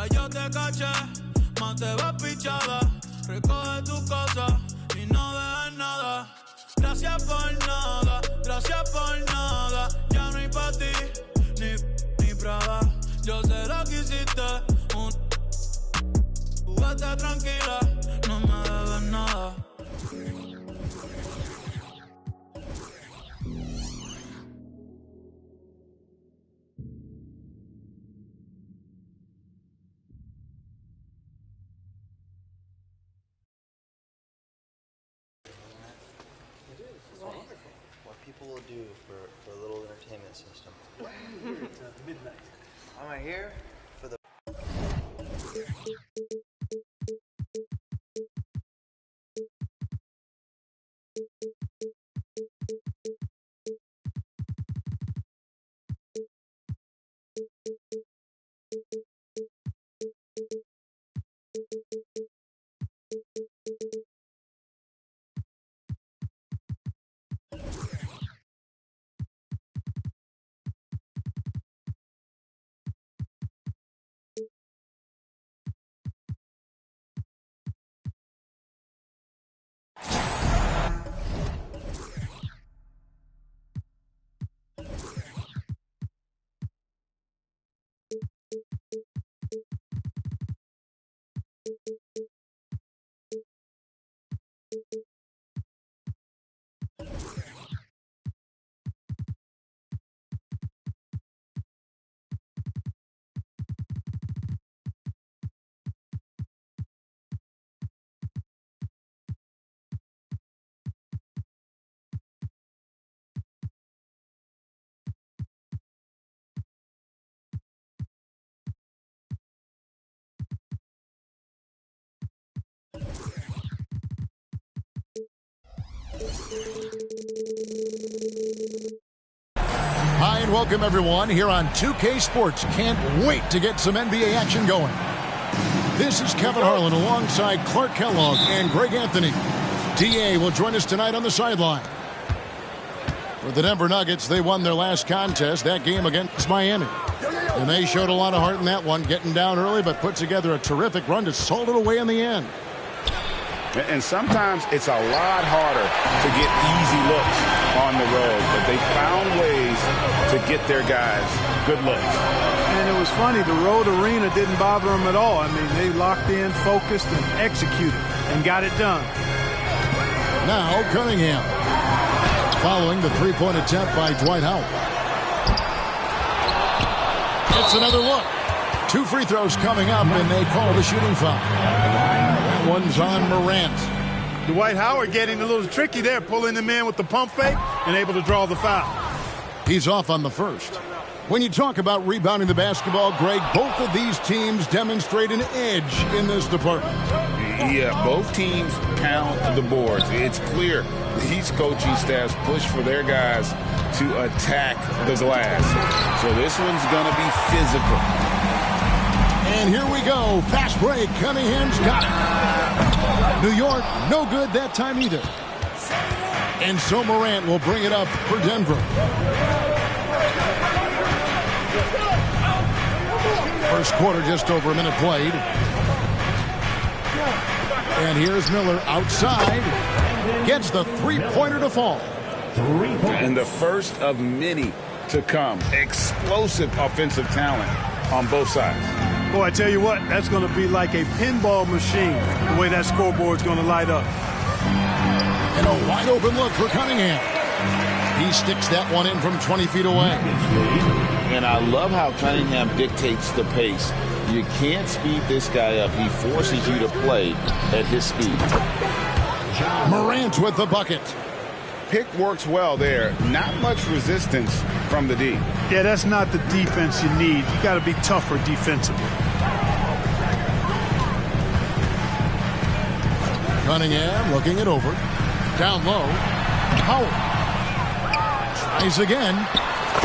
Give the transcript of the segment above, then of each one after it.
Ya yo te caché, más te ves pichada. Recoge tu cosa y no dejes nada. Gracias por nada, gracias por nada. Ya no hay pa' ti, ni Prada. Yo sé lo que hiciste, vete tranquila, no me debes nada. People will do for a little entertainment system. Midnight. Am I here for the... Hi, and welcome everyone here on 2K Sports. Can't wait to get some NBA action going. This is Kevin Harlan alongside Clark Kellogg and Greg Anthony. DA will join us tonight on the sideline. For the Denver Nuggets, they won their last contest, that game against Miami. And they showed a lot of heart in that one, getting down early, but put together a terrific run to salt it away in the end. And sometimes it's a lot harder to get easy looks on the road, but they found ways to get their guys good looks. And it was funny, the road arena didn't bother them at all. I mean, they locked in, focused, and executed, and got it done. Now Cunningham, following the three-point attempt by Dwight Howard. It's another look. 2 free throws coming up, and they call the shooting foul. That one's on Morant. Dwight Howard getting a little tricky there, pulling him in with the pump fake and able to draw the foul. He's off on the first. When you talk about rebounding the basketball, Greg, both of these teams demonstrate an edge in this department. Yeah, both teams pound the boards. It's clear these coaching staffs push for their guys to attack the glass. So this one's going to be physical. And here we go. Fast break. Cunningham's got it. New York, no good that time either. And so Morant will bring it up for Denver. First quarter, just over a minute played. And here's Miller outside. Gets the three-pointer to fall. And the first of many to come. Explosive offensive talent on both sides. Boy, I tell you what, that's going to be like a pinball machine, the way that scoreboard's going to light up. And a wide-open look for Cunningham. He sticks that one in from 20 feet away. And I love how Cunningham dictates the pace. You can't speed this guy up. He forces you to play at his speed. Morant with the bucket. Pick works well there. Not much resistance from the D. Yeah, that's not the defense you need. You got to be tougher defensively. Cunningham looking it over. Down low. Howard tries again.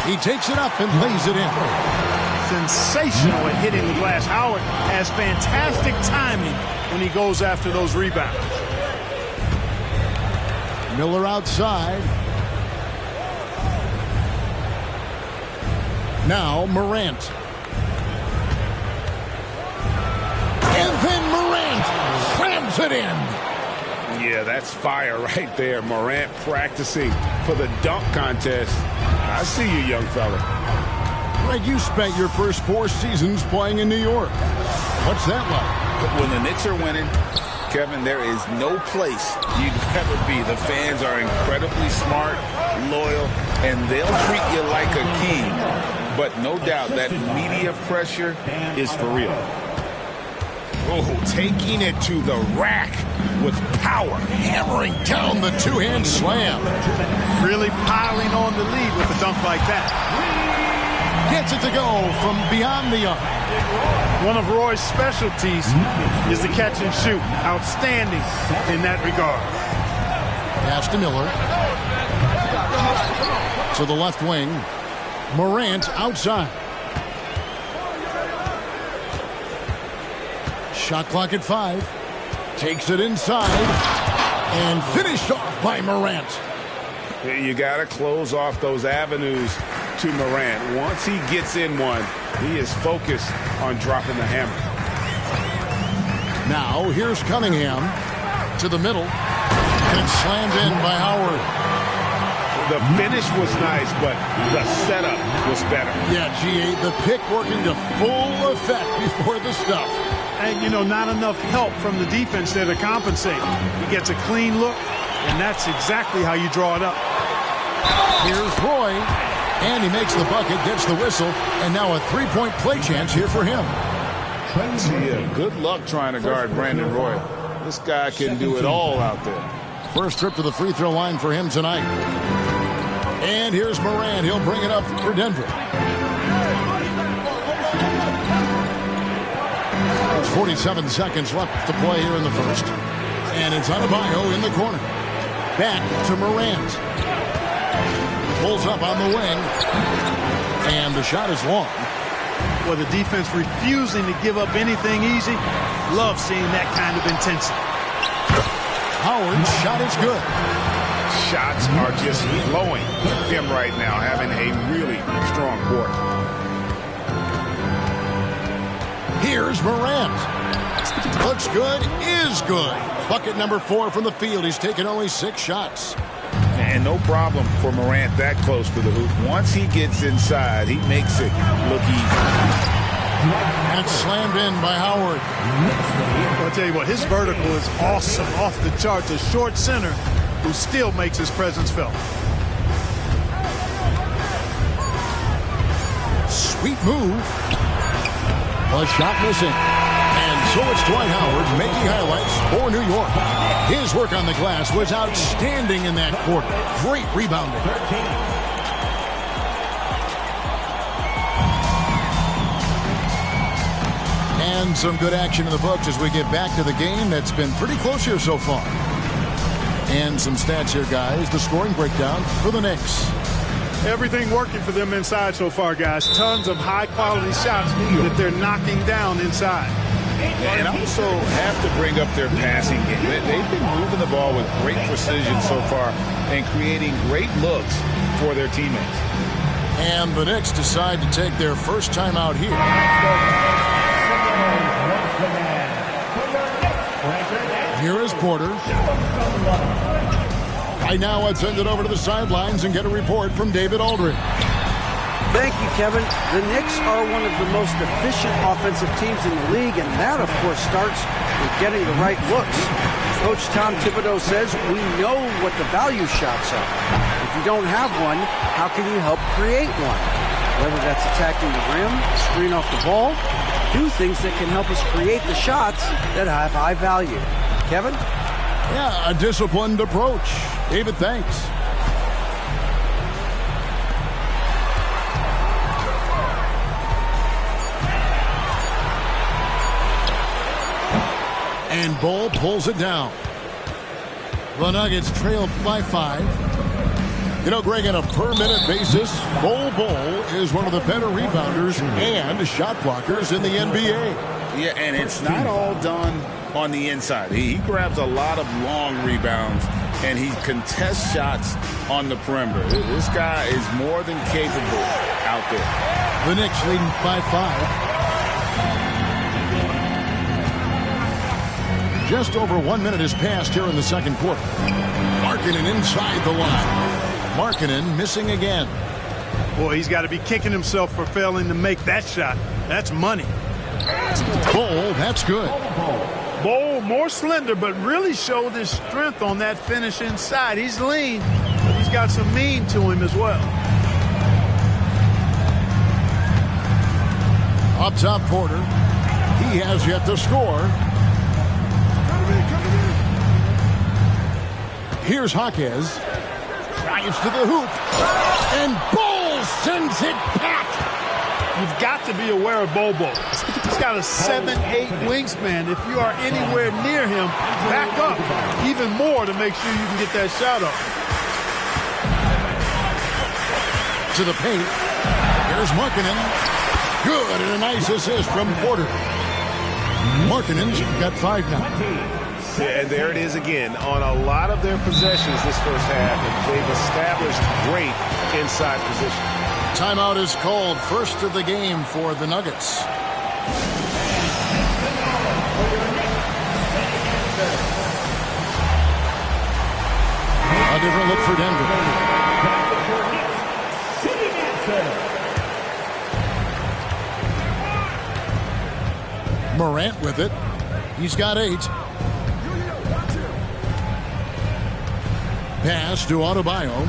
He takes it up and lays it in. Sensational at hitting the glass. Howard has fantastic timing when he goes after those rebounds. Miller outside. Now Morant. drills it in. Yeah, that's fire right there. Morant practicing for the dunk contest. I see you, young fella. Greg, you spent your first 4 seasons playing in New York. What's that like? When the Knicks are winning, Kevin, there is no place you'd ever be. The fans are incredibly smart, loyal, and they'll treat you like a king. But no doubt that media pressure is for real. Oh, taking it to the rack with power, hammering down the two-hand slam. Really piling on the lead with a dunk like that. Gets it to go from beyond the arc. One of Roy's specialties is the catch and shoot. Outstanding in that regard. Pass to Miller. To the left wing. Morant outside. Shot clock at 5. Takes it inside. And finished off by Morant. You got to close off those avenues to Morant. Once he gets in one, he is focused on dropping the hammer. Now here's Cunningham to the middle. And slammed in by Howard. The finish was nice, but the setup was better. Yeah, G.A., the pick working to full effect before the stuff. And, you know, not enough help from the defense there to compensate. He gets a clean look, and that's exactly how you draw it up. Here's Roy, and he makes the bucket, gets the whistle, and now a three-point play chance here for him. Yeah, good luck trying to guard Brandon Roy. This guy can do it all out there. First trip to the free throw line for him tonight. And here's Morant. He'll bring it up for Denver. There's 47 seconds left to play here in the first. And it's Adebayo in the corner. Back to Morant. Pulls up on the wing. And the shot is long. Well, the defense refusing to give up anything easy. Love seeing that kind of intensity. Howard's shot is good. Shots are just flowing with him right now, having a really strong quarter. Here's Morant. Looks good, is good. Bucket number 4 from the field. He's taken only 6 shots. And no problem for Morant that close to the hoop. Once he gets inside, he makes it look easy. That's slammed in by Howard. I'll tell you what, his vertical is awesome, off the charts. A short center who still makes his presence felt. Sweet move. A shot missing. And so it's Dwight Howard making highlights for New York. His work on the glass was outstanding in that quarter. Great rebounding. And some good action in the books as we get back to the game that's been pretty close here so far. And some stats here, guys. The scoring breakdown for the Knicks. Everything working for them inside so far, guys. Tons of high-quality shots that they're knocking down inside. And also have to bring up their passing game. They've been moving the ball with great precision so far and creating great looks for their teammates. And the Knicks decide to take their first time out here. Here is Porter. Right now, I'd send it over to the sidelines and get a report from David Aldridge. Thank you, Kevin. The Knicks are one of the most efficient offensive teams in the league, and that, of course, starts with getting the right looks. Coach Tom Thibodeau says we know what the value shots are. If you don't have one, how can you help create one? Whether that's attacking the rim, screen off the ball, do things that can help us create the shots that have high value. Kevin? Yeah, a disciplined approach. David, thanks. And Bol pulls it down. The Nuggets trail by 5. You know, Greg, on a per-minute basis, Bol is one of the better rebounders and shot blockers in the NBA. Yeah, and it's not all done on the inside. He grabs a lot of long rebounds, and he contests shots on the perimeter. This guy is more than capable out there. The Knicks leading by 5. Just over 1 minute has passed here in the second quarter. Markkanen inside the line. Markkanen missing again. Boy, he's got to be kicking himself for failing to make that shot. That's money. Bol, that's good. Bol, more slender, but really showed his strength on that finish inside. He's lean, but he's got some mean to him as well. Up top, Porter. He has yet to score. Here's Jaquez. Drives to the hoop. And Bol sends it back. You've got to be aware of Bol. He's got a 7'8" wingspan. If you are anywhere near him, back up even more to make sure you can get that shot up. To the paint. Here's Markkanen. Good, and a nice assist from Porter. Markkanen's got 5 now. And there it is again. On a lot of their possessions this first half, they've established great inside position. Timeout is called. First of the game for the Nuggets. A different look for Denver. Morant with it. He's got 8. Pass to Adebayo.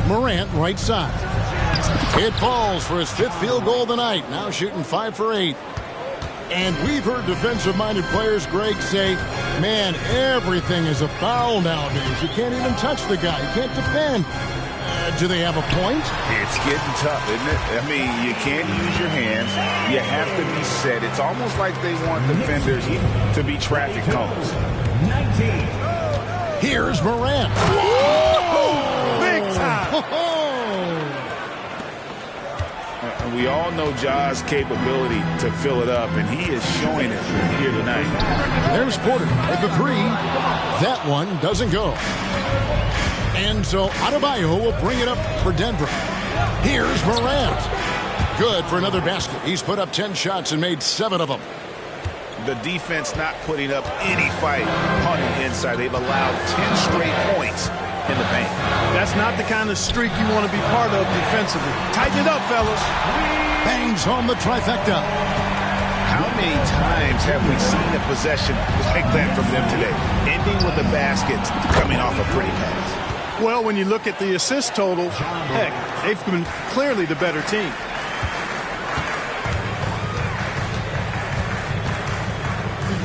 Morant right side. It falls for his 5th field goal of the night. Now shooting 5 for 8. And we've heard defensive-minded players, Greg, say, man, everything is a foul nowadays. You can't even touch the guy. You can't defend. Do they have a point? It's getting tough, isn't it? I mean, you can't use your hands. You have to be set. It's almost like they want defenders to be traffic cones. 19. Here's Morant. Big time. And we all know Ja's capability to fill it up, and he is showing it here tonight. There's Porter with the 3. That one doesn't go. And so Adebayo will bring it up for Denver. Here's Morant. Good for another basket. He's put up 10 shots and made 7 of them. The defense not putting up any fight on the inside. They've allowed 10 straight points in the paint. That's not the kind of streak you want to be part of defensively. Tighten it up, fellas. Bangs home the trifecta. How many times have we seen a possession like that from them today? Ending with the baskets coming off a pretty pass. Well, when you look at the assist total, heck, they've been clearly the better team.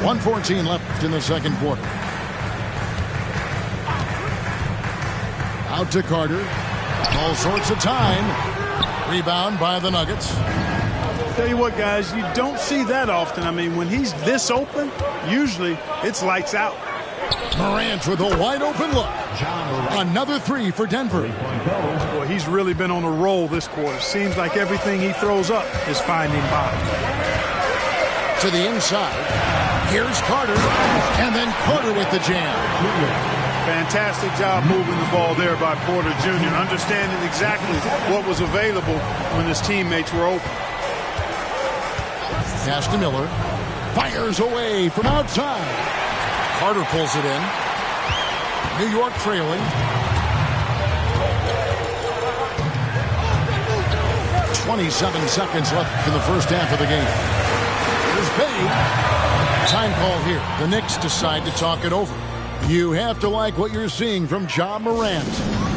.114 left in the second quarter. Out to Carter. All sorts of time. Rebound by the Nuggets. Tell you what, guys, you don't see that often. I mean, when he's this open, usually it's lights out. Morant with a wide open look. Another 3 for Denver. Boy, he's really been on a roll this quarter. Seems like everything he throws up is finding bottom. To the inside. Here's Carter. And then Carter with the jam. Fantastic job moving the ball there by Porter Jr., understanding exactly what was available when his teammates were open. Pass to Miller. Fires away from outside. Carter pulls it in. New York trailing. 27 seconds left in the first half of the game. Here's Bay. Time call here. The Knicks decide to talk it over. You have to like what you're seeing from Ja Morant.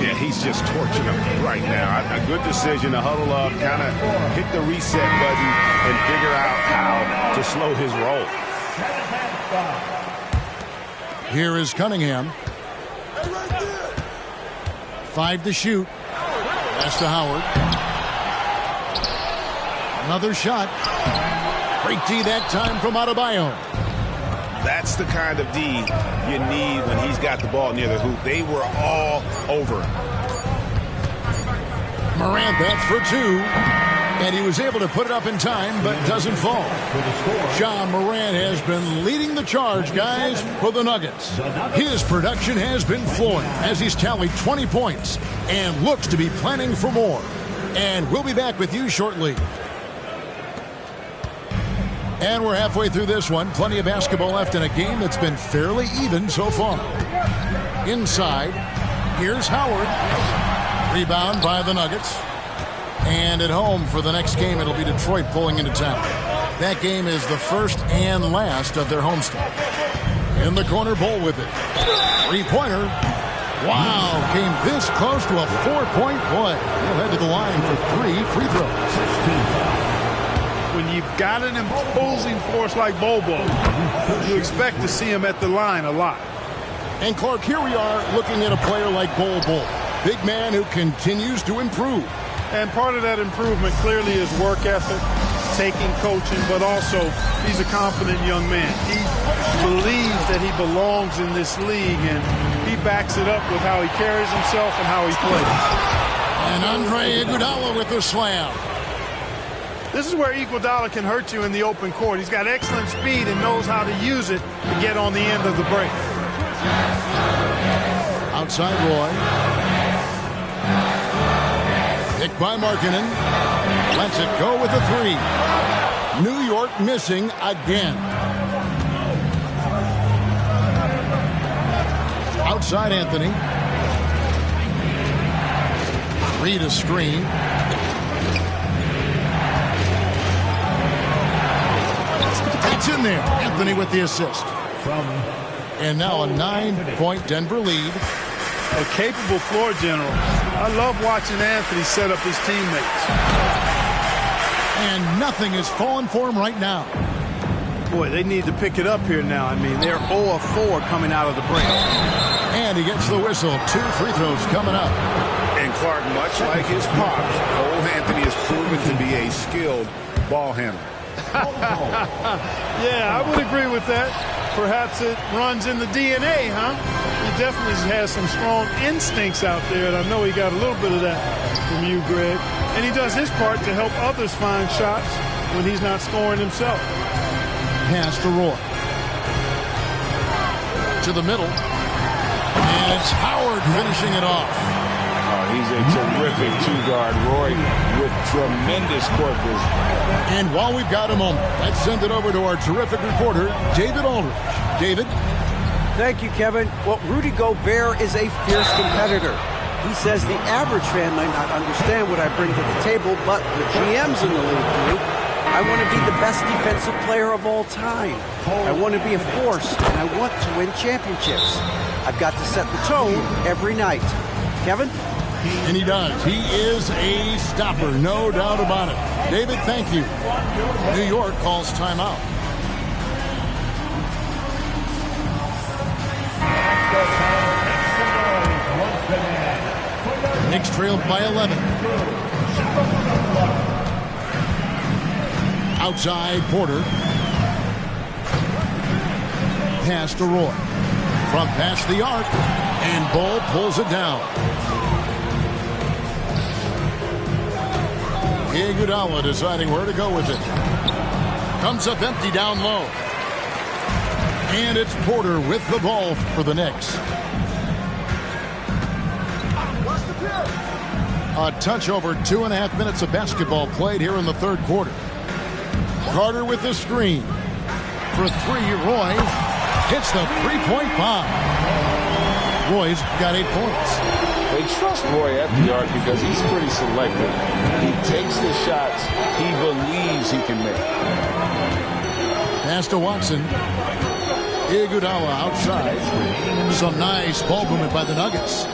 Yeah, he's just torching them right now. A good decision to huddle up, kind of hit the reset button, and figure out how to slow his roll. Here is Cunningham. 5 to shoot. Pass to Howard. Another shot. Great D that time from Adebayo. That's the kind of D you need when he's got the ball near the hoop. They were all over him. Morant, that's for 2. And he was able to put it up in time, but doesn't fall. Ja Morant has been leading the charge, guys, for the Nuggets. His production has been flowing as he's tallied 20 points and looks to be planning for more. And we'll be back with you shortly. And we're halfway through this one. Plenty of basketball left in a game that's been fairly even so far. Inside, here's Howard. Rebound by the Nuggets. And at home for the next game, it'll be Detroit pulling into town. That game is the first and last of their homestand. In the corner, Bol with it. Three-pointer. Wow, came this close to a 4-point play. He'll head to the line for 3 free throws. When you've got an imposing force like Bol, you expect to see him at the line a lot. And Clark, here we are looking at a player like Bol. Big man who continues to improve. And part of that improvement clearly is work ethic, taking coaching, but also he's a confident young man. He believes that he belongs in this league, and he backs it up with how he carries himself and how he plays. And Andre Iguodala with the slam. This is where Iguodala can hurt you in the open court. He's got excellent speed and knows how to use it to get on the end of the break. Outside Roy. Picked by Markkanen. Lets it go with the 3. New York missing again. Outside Anthony. Reed a screen. It's in there. Anthony with the assist. And now a 9-point Denver lead. A capable floor general. I love watching Anthony set up his teammates. And nothing is falling for him right now. Boy, they need to pick it up here now. I mean, they're 0 of 4 coming out of the break. And he gets the whistle. 2 free throws coming up. And Clark, much like his pops, Cole Anthony has proven to be a skilled ball handler. Yeah, I would agree with that. Perhaps it runs in the DNA, huh? He definitely has some strong instincts out there, and I know he got a little bit of that from you, Greg. And he does his part to help others find shots when he's not scoring himself. Pass to Roy. To the middle. And it's Howard finishing it off. He's a terrific two-guard. Roy with tremendous court vision. And while we've got a moment, let's send it over to our terrific reporter, David Aldridge. David? Thank you, Kevin. Well, Rudy Gobert is a fierce competitor. He says the average fan might not understand what I bring to the table, but the GMs in the league do. I want to be the best defensive player of all time. I want to be a force, and I want to win championships. I've got to set the tone every night. Kevin? And he does. He is a stopper, no doubt about it. David, thank you. New York calls timeout. Knicks trailed by 11. Outside Porter. Pass to Roy. From past the arc. And Bol pulls it down. Iguodala deciding where to go with it. Comes up empty down low. And it's Porter with the ball for the Knicks. A touch over 2.5 minutes of basketball played here in the third quarter. Carter with the screen. For 3, Roy hits the three-point bomb. Roy's got 8 points. They trust Roy at the arc because he's pretty selective. He takes the shots he believes he can make. Pass to Watson. Iguodala outside. Some nice ball movement by the Nuggets.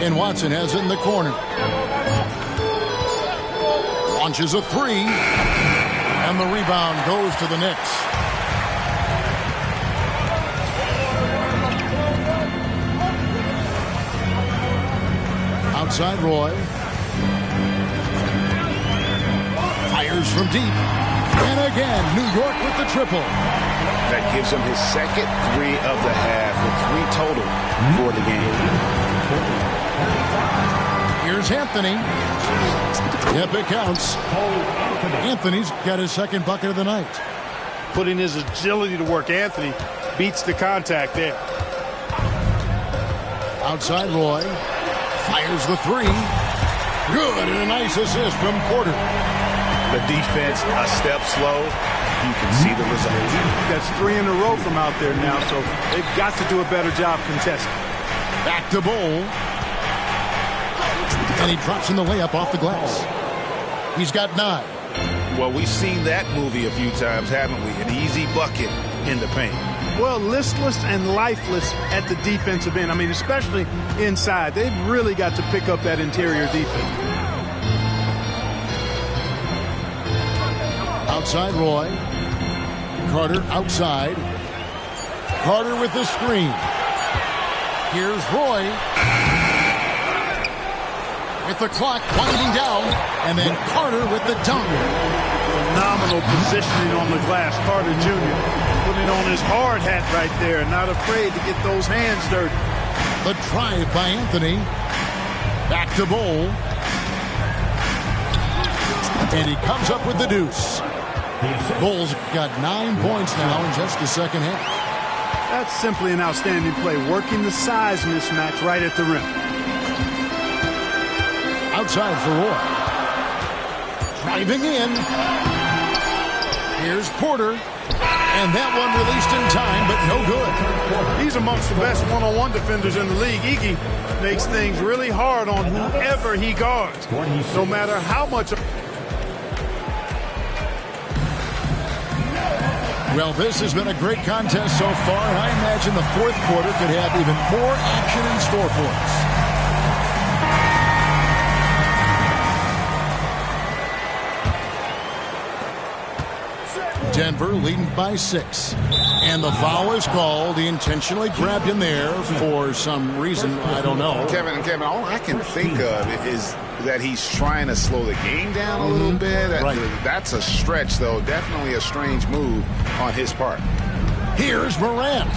And Watson has it in the corner. Launches a 3. And the rebound goes to the Knicks. Outside Roy. Fires from deep. And again, New York with the triple. That gives him his second 3 of the half, with 3 total for the game. Here's Anthony. Yep, it counts. Anthony's got his second bucket of the night. Putting his agility to work, Anthony beats the contact there. Outside Roy. Fires the 3. Good, and a nice assist from Porter. the defense a step slow, you can see the results. That's 3 in a row from out there now, so they've got to do a better job contesting. Back to Bol. And he drops in the layup off the glass. He's got 9. Well, we've seen that movie a few times, haven't we? An easy bucket in the paint. Well, listless and lifeless at the defensive end. I mean, especially inside. They've really got to pick up that interior defense. Outside Roy. Carter outside. Carter with the screen. Here's Roy. With the clock winding down. And then Carter with the dunk. Phenomenal positioning on the glass. Carter Jr. putting on his hard hat right there. Not afraid to get those hands dirty. The drive by Anthony. Back to Bol. And he comes up with the deuce. Bol's got 9 points now in just the second half. That's simply an outstanding play. Working the size mismatch right at the rim. Outside for Roy. Driving in. Here's Porter. And that one released in time, but no good. He's amongst the best one-on-one defenders in the league. Iggy makes things really hard on whoever he guards, no matter how much. Well, this has been a great contest so far, and I imagine the fourth quarter could have even more action in store for us. Denver leading by 6. And the foul is called. He intentionally grabbed him there for some reason. I don't know. Kevin, all I can think of is that he's trying to slow the game down a little bit. Right. That's a stretch, though. Definitely a strange move on his part. Here's Morant.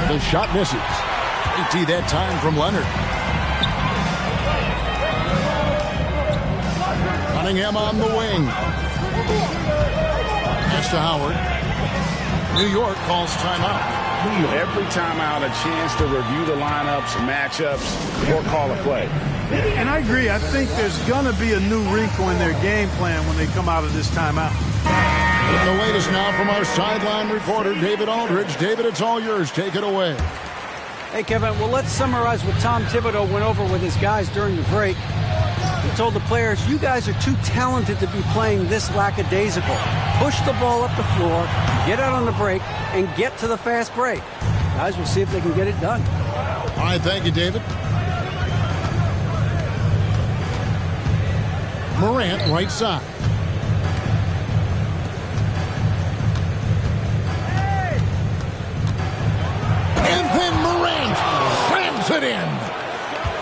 The shot misses. AT that time from Leonard. Cunningham on the wing. Pass to Howard. New York calls timeout. Every timeout, a chance to review the lineups, matchups, or call a play. And I agree. I think there's going to be a new wrinkle in their game plan when they come out of this timeout. And the latest now from our sideline reporter, David Aldridge. David, it's all yours. Take it away. Hey, Kevin, well, let's summarize what Tom Thibodeau went over with his guys during the break. He told the players, you guys are too talented to be playing this lackadaisical. Push the ball up the floor, get out on the break, and get to the fast break. Guys, we'll see if they can get it done. All right, thank you, David. Morant, right side. And then Morant slams it in.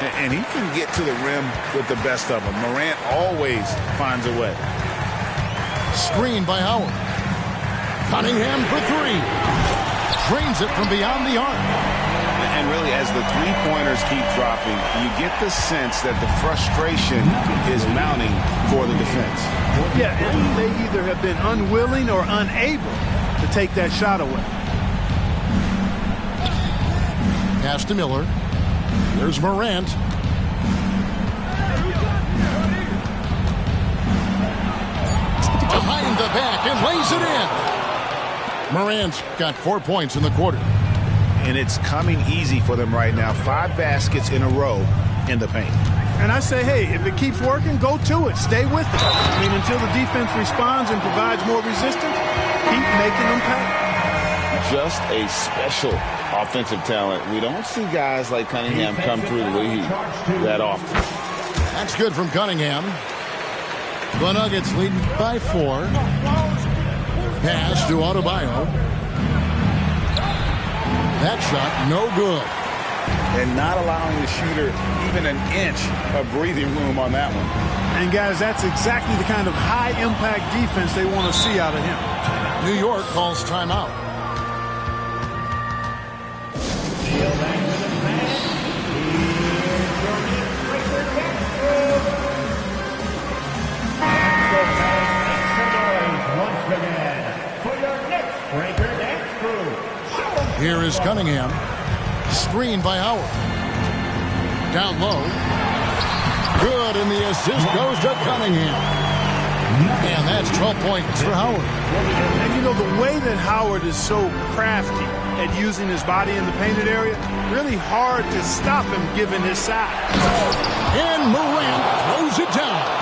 And he can get to the rim with the best of them. Morant always finds a way. Screen by Howard. Cunningham for 3. Drains it from beyond the arc. And really, as the three-pointers keep dropping, you get the sense that the frustration is mounting for the defense. Yeah, and they either have been unwilling or unable to take that shot away. Pass to Miller. There's Morant. Behind the back and lays it in. Morant's got 4 points in the quarter. And it's coming easy for them right now. 5 baskets in a row in the paint. And I say, hey, if it keeps working, go to it. Stay with it. I mean, until the defense responds and provides more resistance, keep making them pay. Just a special offensive talent. We don't see guys like Cunningham come through the league that often. That's good from Cunningham. The Nuggets leading by 4. Pass to Adebayo. That shot, no good. And not allowing the shooter even an inch of breathing room on that one. And, guys, that's exactly the kind of high-impact defense they want to see out of him. New York calls timeout. Here is Cunningham. Screen by Howard. Down low. Good, and the assist goes to Cunningham. And that's 12 points for Howard. And you know, the way that Howard is so crafty at using his body in the painted area, really hard to stop him given his size. And Morant throws it down.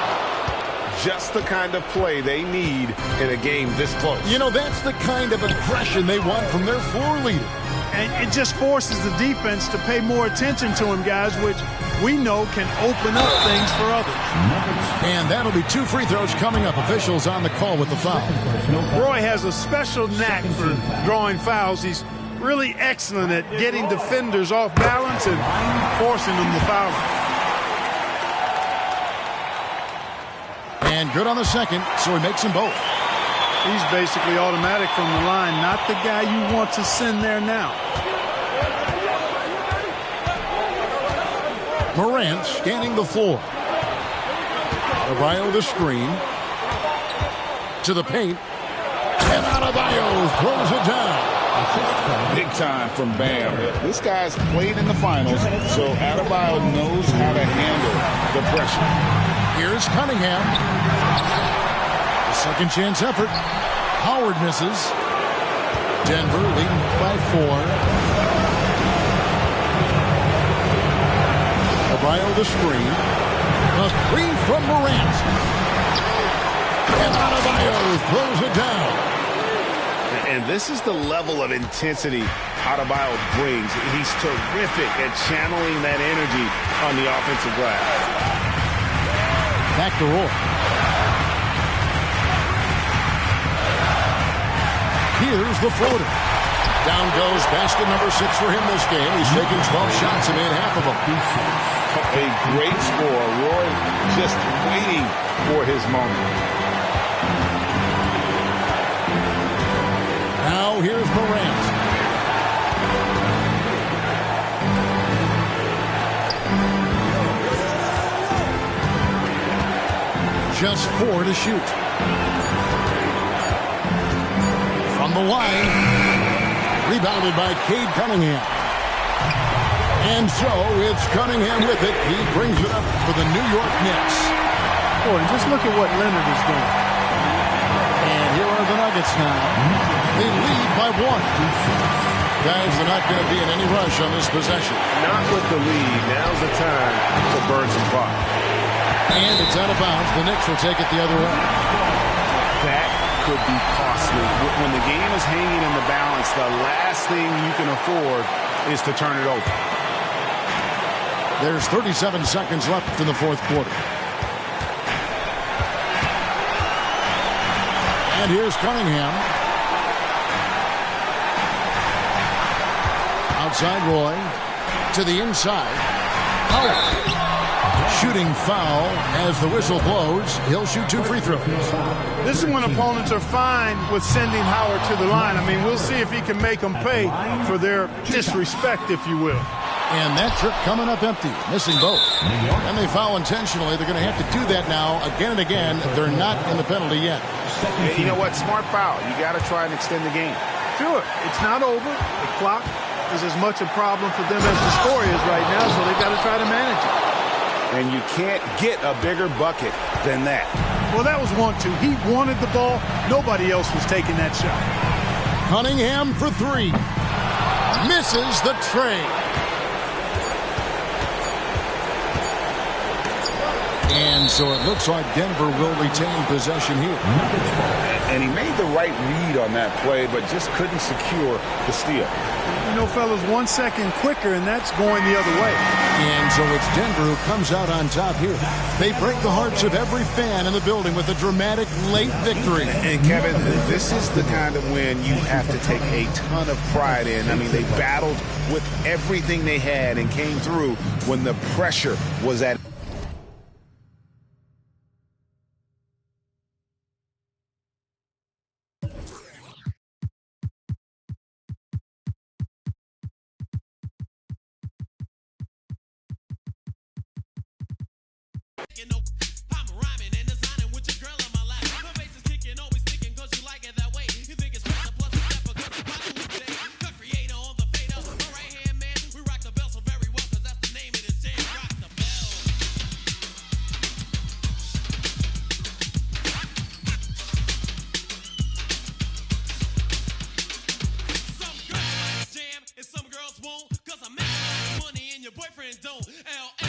Just the kind of play they need in a game this close. You know, that's the kind of aggression they want from their floor leader. And it just forces the defense to pay more attention to him, guys, which we know can open up things for others. And that'll be 2 free throws coming up. Officials on the call with the foul. Roy has a special knack for drawing fouls. He's really excellent at getting defenders off balance and forcing them to foul. And good on the second, so he makes them both. He's basically automatic from the line, not the guy you want to send there now. Morant scanning the floor. Adebayo the screen. To the paint. And Adebayo throws it down. Big time from Bam. This guy's played in the finals, so Adebayo knows how to handle the pressure. Here's Cunningham. The second chance effort. Howard misses. Denver leading by 4. Adebayo the screen. A screen from Morant. And Adebayo throws it down. And this is the level of intensity Adebayo brings. He's terrific at channeling that energy on the offensive glass. Back to Roy. Here's the floater. Down goes basket number 6 for him this game. He's taken 12 shots and made half of them. A great score. Roy just waiting for his moment. Now here's Morant. Just 4 to shoot. From the line. Rebounded by Cade Cunningham. And so it's Cunningham with it. He brings it up for the New York Knicks. Boy, just look at what Leonard is doing. And here are the Nuggets now. They lead by 1. Guys, they're not going to be in any rush on this possession. Not with the lead. Now's the time to burn some clock. And it's out of bounds. The Knicks will take it the other way. That could be costly. When the game is hanging in the balance, the last thing you can afford is to turn it over. There's 37 seconds left in the fourth quarter. And here's Cunningham. Outside Roy. To the inside. Howard. Shooting foul as the whistle blows. He'll shoot 2 free throws. This is when opponents are fine with sending Howard to the line. I mean, we'll see if he can make them pay for their disrespect, if you will. And that trip coming up empty, missing both. And they foul intentionally. They're going to have to do that now again and again. They're not in the penalty yet. You know what? Smart foul. You got to try and extend the game. Sure. It's not over. The clock is as much a problem for them as the score is right now, so they've got to try to manage it. And you can't get a bigger bucket than that. Well, that was 1-2. He wanted the ball. Nobody else was taking that shot. Cunningham for 3. Misses the tray. And so it looks like Denver will retain possession here. And he made the right read on that play, but just couldn't secure the steal. You know, fellas, 1 second quicker, and that's going the other way. And so it's Denver who comes out on top here. They break the hearts of every fan in the building with a dramatic late victory. And Kevin, this is the kind of win you have to take a ton of pride in. I mean, they battled with everything they had and came through when the pressure was at I'm rhyming and designing with your girl on my lap. My face is kicking, always thinking, cause you like it that way. You think it's better, plus a step, because it's about to day. The creator on the fader, my right hand man. We rock the bell so very well, cause that's the name of this jam. Rock the bell. friend don't. L.